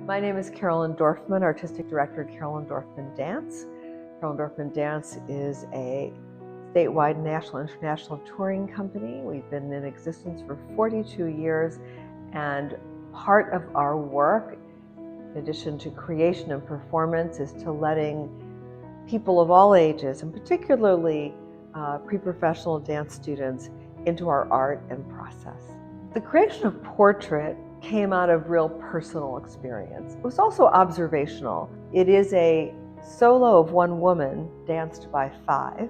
My name is Carolyn Dorfman, Artistic Director at Carolyn Dorfman Dance. Carolyn Dorfman Dance is a statewide national and international touring company. We've been in existence for 42 years, and part of our work, in addition to creation and performance, is to letting people of all ages, and particularly pre-professional dance students, into our art and process. The creation of Portrait came out of real personal experience. It was also observational. It is a solo of one woman danced by five,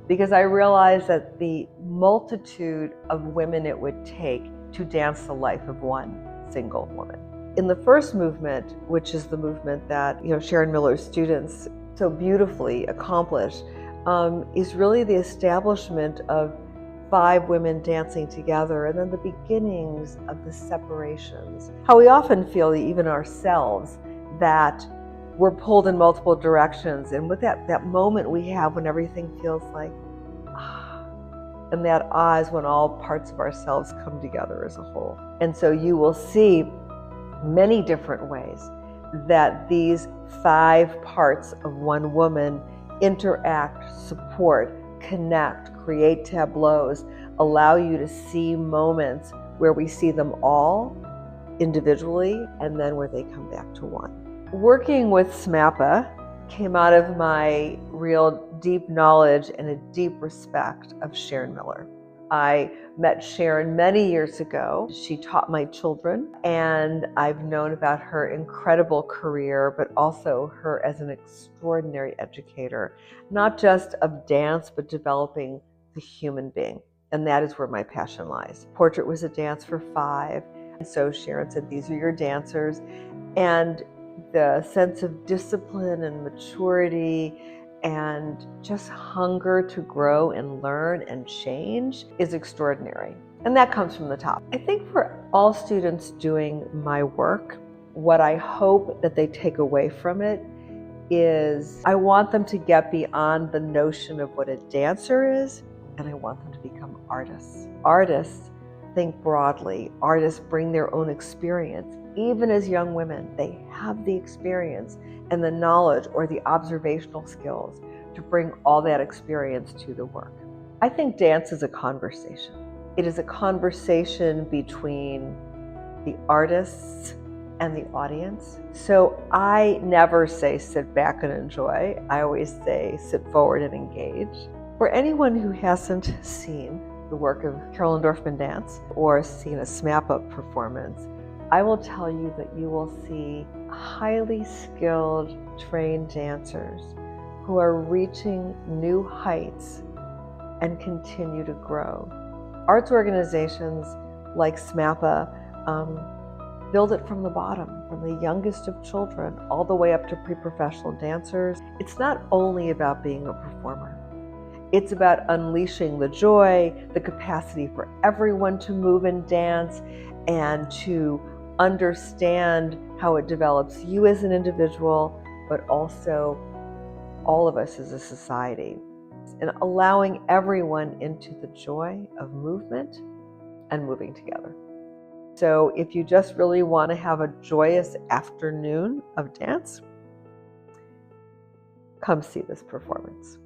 because I realized that the multitude of women it would take to dance the life of one single woman. In the first movement, which is the movement that Sharon Miller's students so beautifully accomplish, is really the establishment of five women dancing together, and then the beginnings of the separations. How we often feel, even ourselves, that we're pulled in multiple directions, and with that moment we have when everything feels like and that is when all parts of ourselves come together as a whole. And so you will see many different ways that these five parts of one woman interact, support, connect, create tableaus, allow you to see moments where we see them all individually and then where they come back to one. Working with SMAPA came out of my real deep knowledge and a deep respect of Sharon Miller. I met Sharon many years ago. She taught my children, and I've known about her incredible career, but also her as an extraordinary educator, not just of dance, but developing the human being. And that is where my passion lies. Portrait was a dance for five. And so Sharon said, these are your dancers. And the sense of discipline and maturity and just hunger to grow and learn and change is extraordinary. And that comes from the top. I think for all students doing my work, what I hope that they take away from it is I want them to get beyond the notion of what a dancer is, and I want them to become artists. Artists think broadly. Artists bring their own experience. Even as young women, they have the experience and the knowledge or the observational skills to bring all that experience to the work. I think dance is a conversation. It is a conversation between the artists and the audience. So I never say sit back and enjoy. I always say sit forward and engage. For anyone who hasn't seen the work of Carolyn Dorfman Dance or seen a SMAPA performance, I will tell you that you will see highly skilled, trained dancers who are reaching new heights and continue to grow. Arts organizations like SMAPA build it from the bottom, from the youngest of children all the way up to pre-professional dancers. It's not only about being a performer. It's about unleashing the joy, the capacity for everyone to move and dance, and to understand how it develops you as an individual, but also all of us as a society, and allowing everyone into the joy of movement and moving together. So if you just really want to have a joyous afternoon of dance, come see this performance.